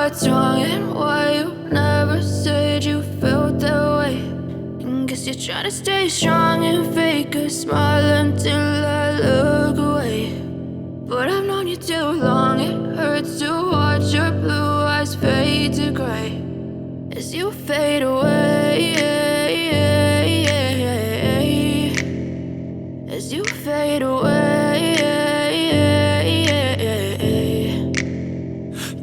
what's wrong and why you never said you felt that way. And guess you're trying to stay strong and fake a smile until I look away. But I've known you too long, it hurts to watch your blue eyes fade to gray as you fade away, as you fade away.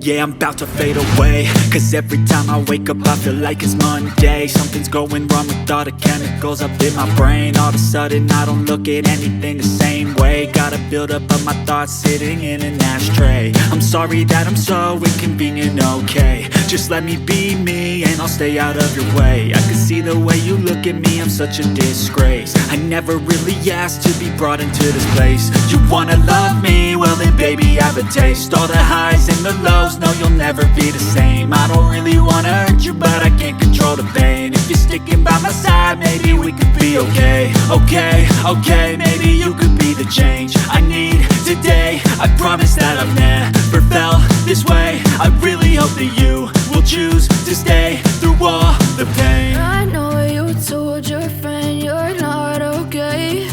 Yeah, I'm about to fade away, cause every time I wake up I feel like it's Monday. Something's going wrong with all the chemicals up in my brain. All of a sudden I don't look at anything the same way. Gotta build up of my thoughts sitting in an ashtray. I'm sorry that I'm so inconvenient, okay. Just let me be me and I'll stay out of your way. I can see the way you look at me, I'm such a disgrace. I never really asked to be brought into this place. You wanna love me? Well then baby I have a taste. All the highs and the lows, no you'll never be the same. I don't really wanna hurt you but I can't control the pain. If you're sticking by my side, maybe we could be okay. Okay, okay, maybe you could be the change I need today. I promise that I've never felt this way. I really hope that you will choose to stay through all the pain. I know you told your friend you're not okay,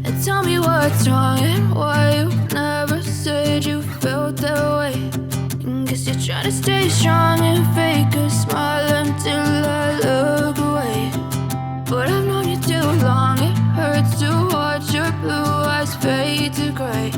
and tell me what's wrong and why you never said you felt that way. And guess you're trying to stay strong and fake a smile until I look away. But I've known you too long, it hurts to watch your blue eyes fade to gray.